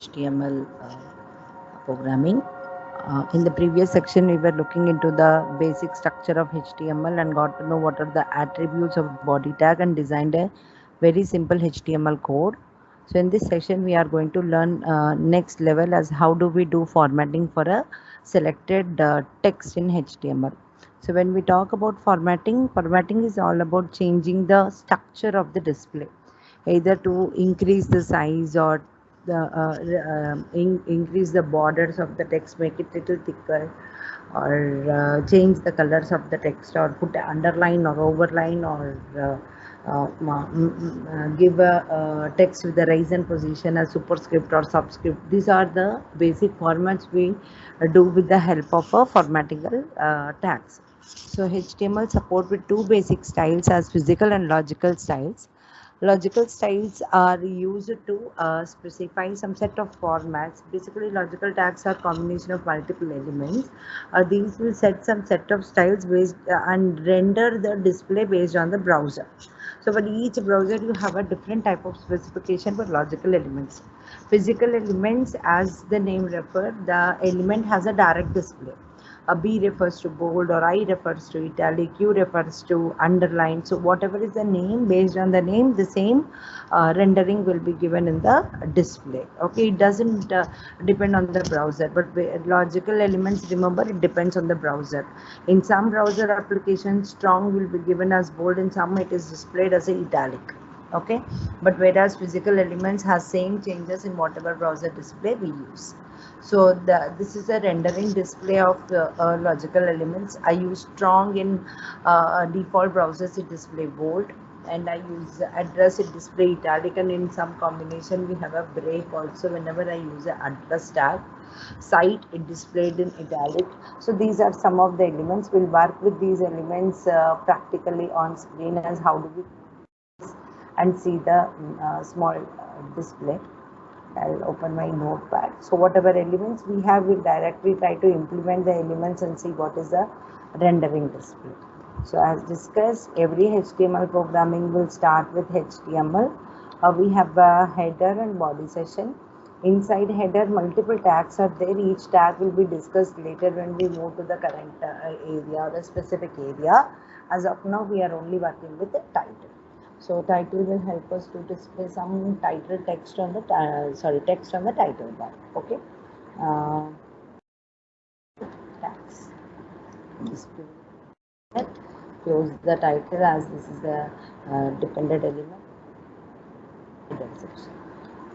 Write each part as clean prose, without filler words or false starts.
HTML programming. In the previous section, we were looking into the basic structure of HTML and got to know what are the attributes of body tag and designed a very simple HTML code. So in this session, we are going to learn next level as how do we do formatting for a selected text in HTML. So when we talk about formatting is all about changing the structure of the display, either to increase the size or increase the borders of the text, make it little thicker, or change the colors of the text, or put a underline or overline, or give a text with the rise and position as superscript or subscript. These are the basic formats we do with the help of a formatical tags. So HTML support with two basic styles as physical and logical styles. Logical styles are used to specify some set of formats. Basically, logical tags are combination of multiple elements. These will set some set of styles based and render the display based on the browser. So for each browser, you have a different type of specification for logical elements. Physical elements, as the name refers, the element has a direct display. A B refers to bold, or I refers to italic, Q refers to underline. So whatever is the name, based on the name, the same rendering will be given in the display. Okay, it doesn't depend on the browser, but logical elements, remember, it depends on the browser. In some browser applications, strong will be given as bold, in some it is displayed as a italic. Okay, but whereas physical elements has same changes in whatever browser display we use. So this is a rendering display of logical elements. I use strong in default browsers, it display bold, and I use address, it display italic, and in some combination we have a break also whenever I use a address tag. Site, it displayed in italic. So these are some of the elements. We'll work with these elements practically on screen as how do we and see the small display. I'll open my notepad. So whatever elements we have, we'll directly try to implement the elements and see what is the rendering display. So as discussed, every HTML programming will start with HTML. We have a header and body session. Inside header, multiple tags are there. Each tag will be discussed later when we move to the current area or a specific area. As of now, we are only working with the title. So title will help us to display some title text on the text on the title bar. Okay. Uh, Tags. Display it. Close the title as this is the dependent element. Section.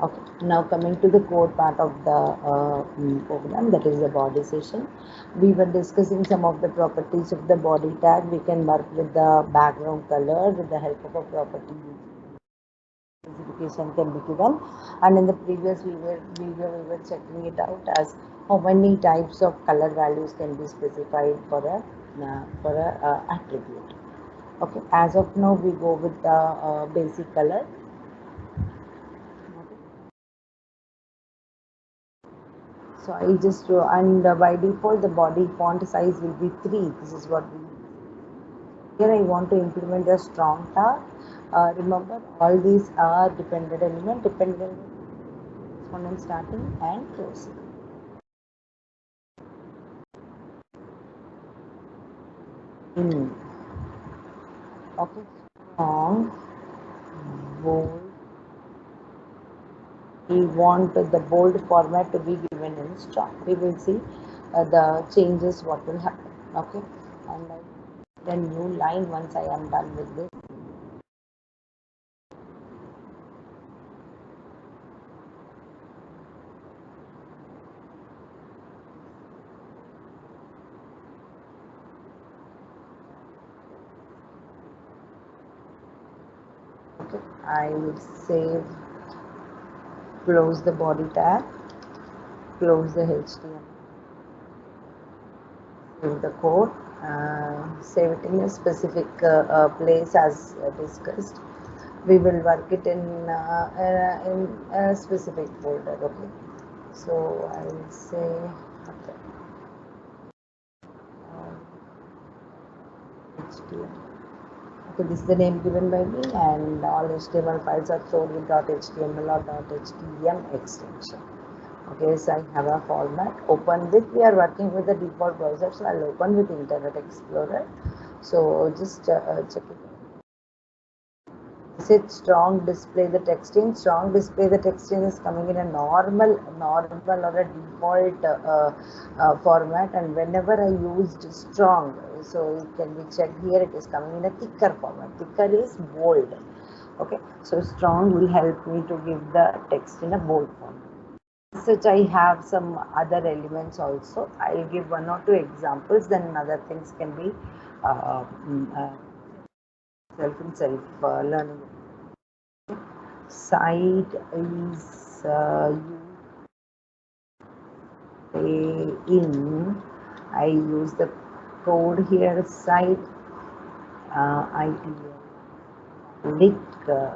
Okay, now coming to the code part of the program, that is the body session. We were discussing some of the properties of the body tag. We can work with the background color with the help of a property specification can be given, and in the previous we were checking it out as how many types of color values can be specified for a attribute. Okay, as of now we go with the basic color. So I just and by default the body font size will be 3. This is what we here I want to implement a strong tag. Remember, all these are dependent exponent starting and closing. Okay, strong, bold. We want the bold format to be given in strong. We will see the changes what will happen. Okay, and the new line once I am done with this. Okay, I will save, close the body tag, close the HTML, save the code, save it in a specific place as discussed. We will work it in a specific folder. Okay, so I will say okay, HTML. Okay, this is the name given by me, and all HTML files are stored with .html or .htm extension. Okay, so I have a format. Open with, we are working with the default browser, so I'll open with Internet Explorer. So just check it. Is it strong display the texting? Strong display the texting is coming in a normal or a default format, and whenever I used strong, so it can be checked here, it is coming in a thicker format. Thicker is bold. Okay, so strong will help me to give the text in a bold format. Such I have some other elements also. I'll give one or two examples, then other things can be self learning. Site is in. I use the code here. Site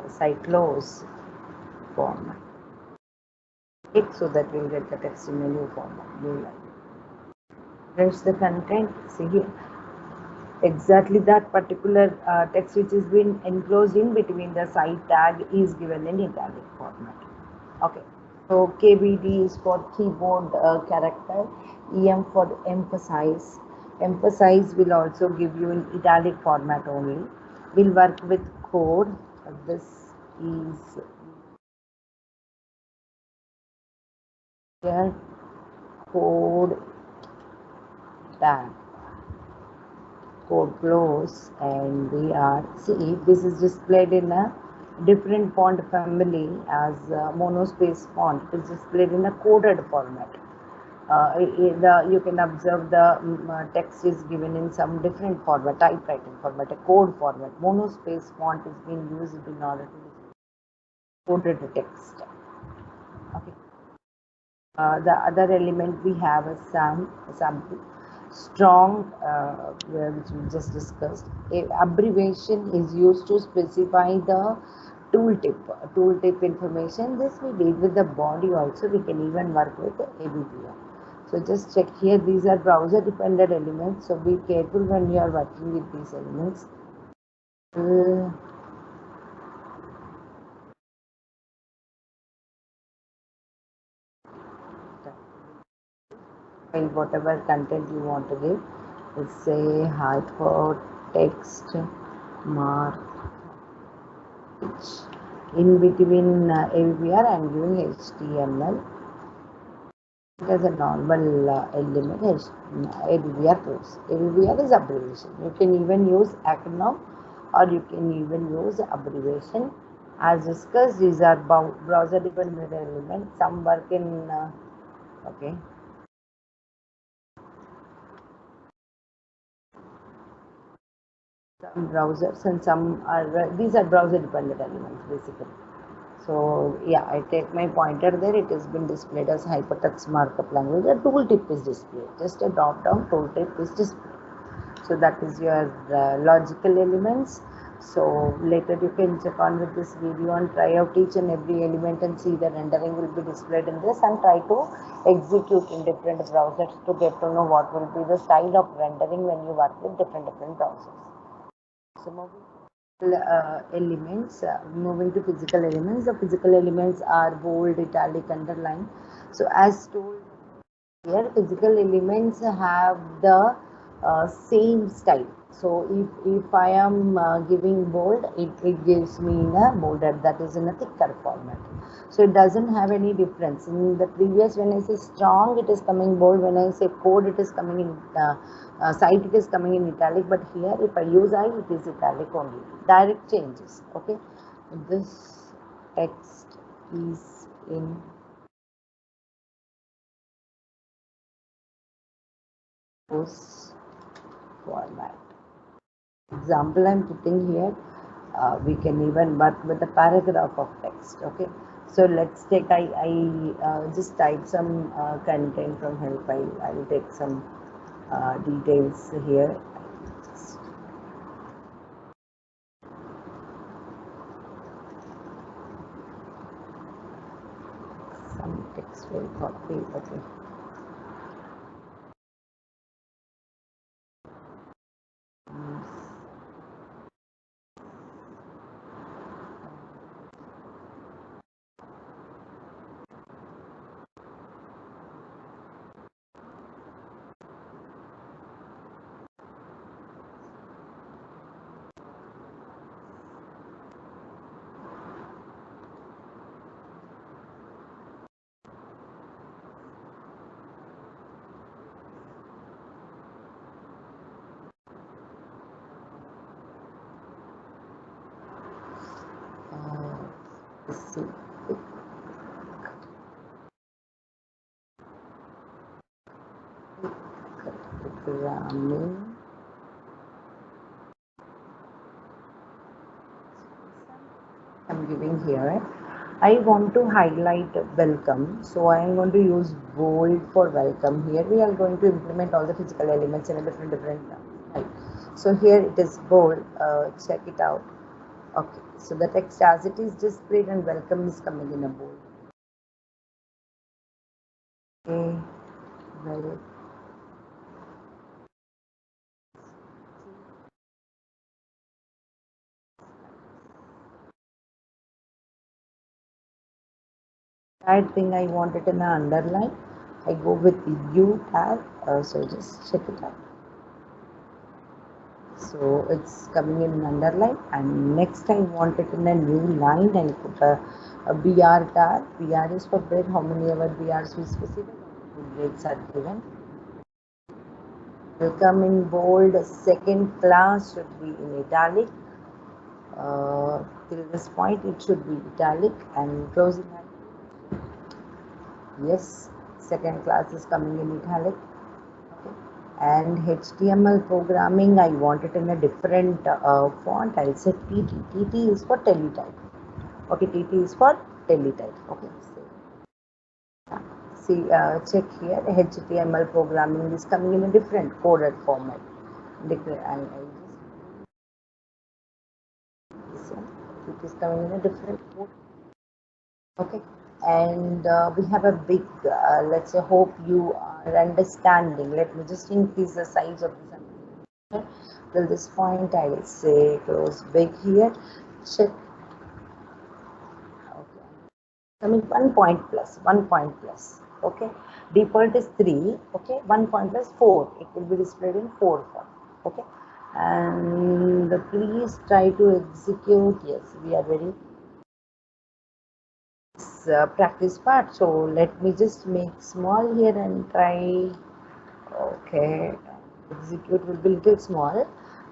site close format. So that we'll get the text in a new format. New line. There's the content. See here. Exactly that particular text which is been enclosed in between the site tag is given in italic format. Okay, so KBD is for keyboard character, EM for emphasize. Emphasize will also give you in italic format only. We'll work with code. This is here code tag. Code close, and we are, see, this is displayed in a different font family as monospace font. It is displayed in a coded format. You can observe the text is given in some different format, typewriting format, a code format. Monospace font is being used in order to coded text. Okay. The other element we have is sample. Strong, which we just discussed. Abbreviation is used to specify the tooltip information. This we did with the body also. We can even work with the ABPR. So just check here, these are browser dependent elements, so be careful when you are working with these elements. Whatever content you want to give, let's say hypertext mark in between ABPR and giving HTML as a normal element. ABPR close. ABPR is abbreviation. You can even use acronym or you can even use abbreviation. As discussed, these are browser dependent elements. Some work in okay. Some browsers and some are these are browser dependent elements basically. So yeah, I take my pointer there. It has been displayed as hypertext markup language. A tooltip is displayed. Just a drop down tooltip is displayed. So that is your logical elements. So later you can check on with this video and try out each and every element and see the rendering will be displayed in this, and try to execute in different browsers to get to know what will be the style of rendering when you work with different browsers. So moving to physical elements. The physical elements are bold, italic, underline. So as told here, physical elements have the same style. So if I am giving bold, it gives me in a bolded, that is in a thicker format. So it doesn't have any difference. In the previous, when I say strong, it is coming bold. When I say code, it is coming in site, it is coming in italic. But here, if I use I, it is italic only. Direct changes. Okay. This text is in this format. Example I'm putting here, we can even work with a paragraph of text. Okay, so let's take, I just type some content from help. I'll take some details here. Some text will copy. Okay. see. Programming. I'm giving here. I want to highlight welcome, so I am going to use bold for welcome. Here we are going to implement all the physical elements in a different type. So here it is bold. Check it out. Okay, so the text as it is displayed and welcome is coming in a bold. Okay, well. That thing I want it in the underline. I go with the U tag. So just check it out. So it's coming in underline, and next I want it in a new line. I'll put a BR tag. BR is for bid. How many ever BRs we specify? Grades are given. Welcome in bold. Second class should be in italic. Till this point it should be italic and closing. Yes, second class is coming in italic. Okay. And HTML programming, I want it in a different font. I'll say TT. TT is for teletype. Okay, TT is for teletype. Okay. See, check here. HTML programming is coming in a different coded format. It is coming in a different code. Okay, and we have a big, let's say, hope you are understanding. Let me just increase the size of this. Till this point, I will say close big here. Check. Okay, coming 1 point plus, 1 point plus. Okay, default is 3. Okay, 1 point plus 4. It will be displayed in 4 form. Okay, and please try to execute. Yes, we are ready. Practice part, so let me just make small here and try. Okay, execute will be little small.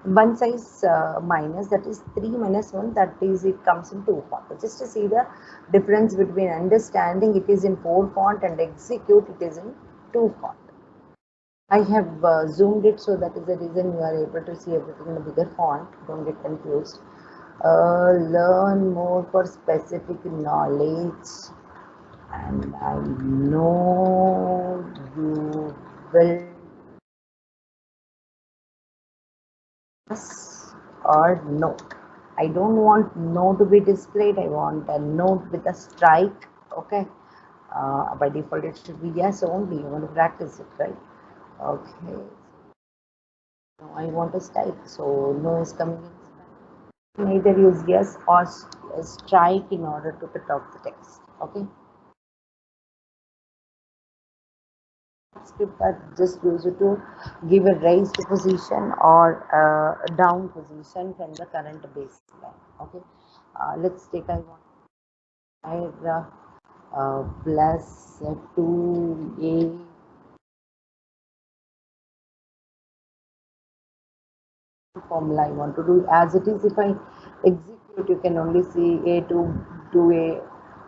One size minus, that is 3 minus 1, that is it comes in 2 font. Just to see the difference between understanding it is in 4 font and execute it is in 2 font. I have zoomed it, so that is the reason you are able to see everything in a bigger font. Don't get confused. Learn more for specific knowledge, and I know you will. Yes or no. I don't want no to be displayed. I want a note with a strike. Okay. By default, it should be yes only. You want to practice it, right? Okay. No, I want a strike. So no is coming in. Neither use yes or strike in order to cut off the text. Okay. Script are just used to give a raised position or a down position from the current baseline. Okay, let's take I want plus 2a formula I want to do as it is. If I execute, you can only see a to a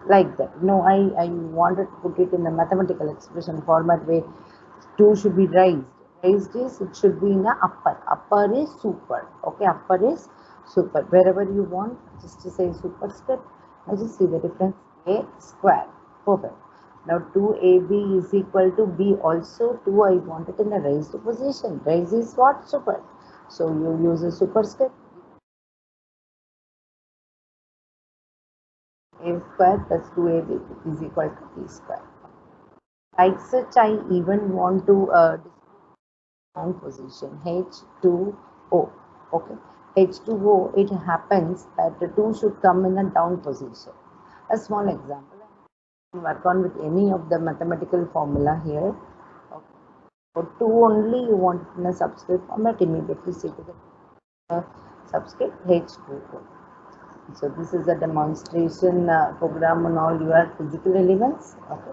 like that. No, I wanted to put it in the mathematical expression format where 2 should be raised. Raised is it should be in a upper. Upper is super. Okay, upper is super. Wherever you want, just to say superscript. I just see the difference. A square. Perfect. Now 2ab is equal to b also 2. I want it in a raised position. Raised is what? Super. So you use a superscript. A square plus 2ab is equal to b square. Like such, I even want to down position H2O. Okay, H2O, it happens that the 2 should come in a down position. A small example, work on with any of the mathematical formula here. Okay. For 2 only you want in a subscript format, immediately see to the subscript H2O. So this is a demonstration program on all your physical elements. Okay.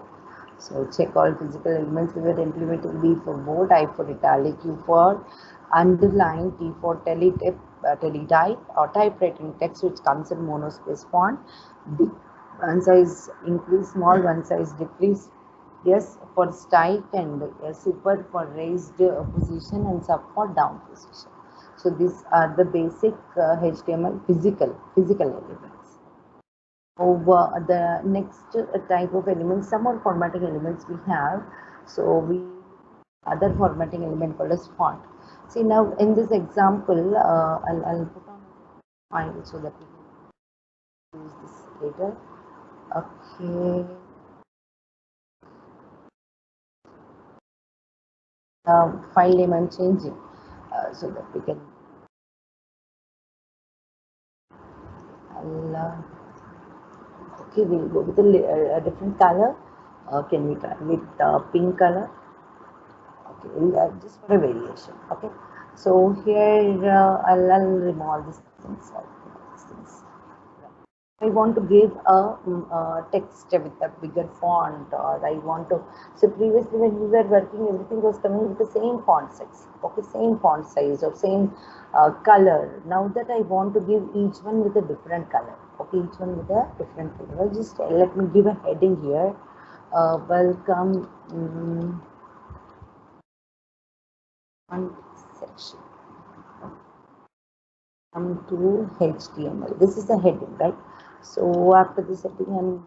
So check all physical elements. We were implementing B for bold, I for italic, U for underline, T for teletype or typewriting text which comes in monospace font, B one size increase small, one size decrease. S for stipend, super for raised position, and sub for down position. So these are the basic HTML physical elements. Over the next type of elements, some more formatting elements we have. So we other formatting element called as font. See now in this example, I'll put on a file so that we can use this later. Okay. File name I'm changing so that we can. Okay, we'll go with a different color. Can we try with pink color? Okay, just for a variation. Okay, so here I'll remove all these things. These things. I want to give a text with a bigger font, or I want to. So previously, when we were working, everything was coming with the same font size. Okay, same font size or same color. Now that I want to give each one with a different color. Okay, each one with a different color. Well, just let me give a heading here. Welcome font section. Come to HTML. This is the heading, right? So after this heading, I'm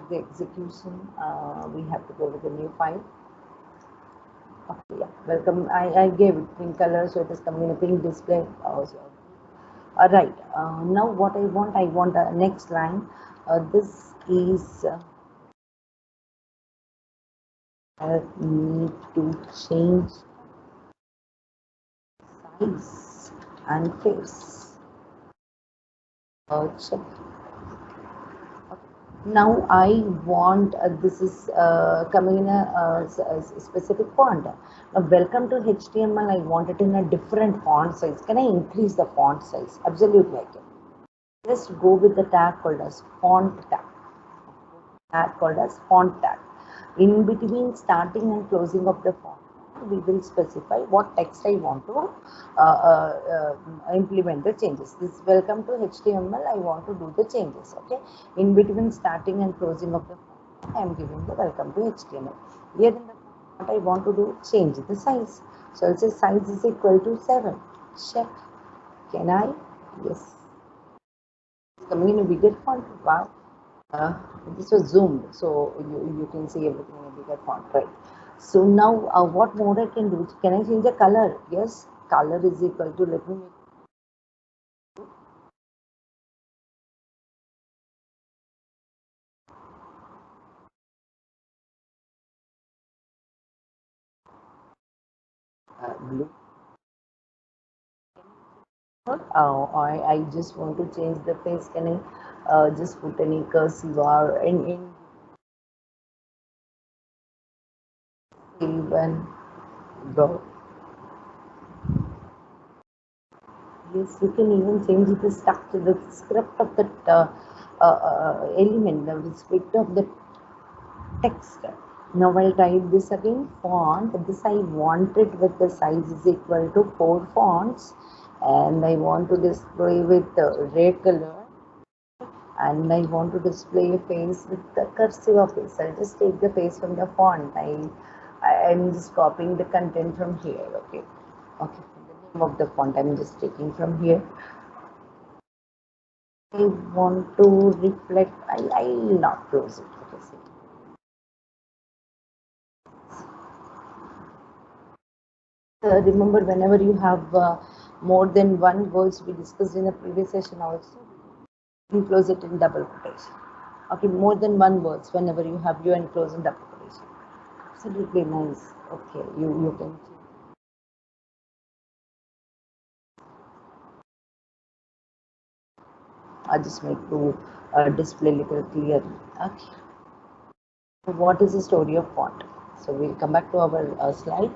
the execution, we have to go with a new file. Okay, yeah, welcome. I gave it pink color, so it is coming in a pink display. All right. Now what I want the next line. This is I need to change size and face. Check. Now I want this is coming in a specific font. Now welcome to HTML. I want it in a different font size. Can I increase the font size? Absolutely I can. Just go with the tag called as font tag. Tag called as font tag. In between starting and closing of the font, we will specify what text I want to implement the changes. This welcome to HTML. I want to do the changes. Okay. In between starting and closing of the font, I am giving the welcome to HTML. Here in the font, I want to do change the size. So I'll say size is equal to 7. Check. Can I? Yes. It's coming in a bigger font. Wow. This was zoomed, so you can see everything in a bigger font, right? So now what more I can do? Can I change the color? Yes, color is equal to, let me make blue. I just want to change the face. Can I just put any cursive or in save and go? Yes, you can even change the structure, the script of the element, the script of the text. Now I'll type this again, font. This I want it with the size is equal to 4 fonts, and I want to display with red color, and I want to display a face with the cursive face. I'll just take the face from the font. I'm just copying the content from here. Okay. Okay. The name of the font I'm just taking from here. I want to reflect. I'll not close it. Okay. See. Remember, whenever you have more than one words, we discussed in the previous session also, you close it in double quotation. Okay, more than one words, whenever you have, you enclose in double quotation. Absolutely nice. Okay, you can. I just make to display little clearly. Okay. So what is the story of font? So we'll come back to our slide.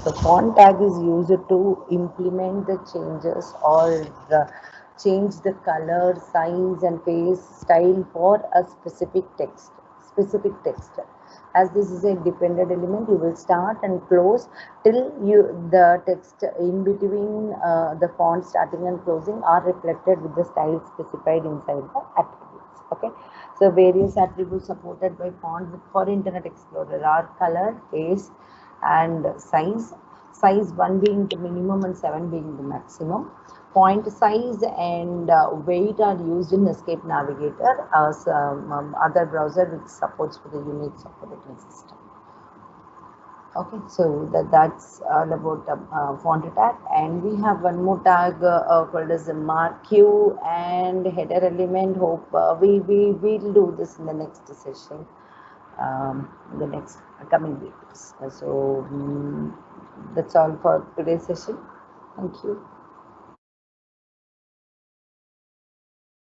The font tag is used to implement the changes or change the color, size, and face style for a specific text. Specific text. As this is a dependent element, you will start and close till the text in between the font starting and closing are reflected with the style specified inside the attributes. Okay, so various attributes supported by font for Internet Explorer are color, face, and size. Size 1 being the minimum and 7 being the maximum. Font size and weight are used in Escape Navigator as other browser which supports for the Unix operating system. Okay, so that's all about font tag, and we have one more tag called as a marq and header element. Hope we will do this in the next session, in the next coming videos. So that's all for today's session. Thank you.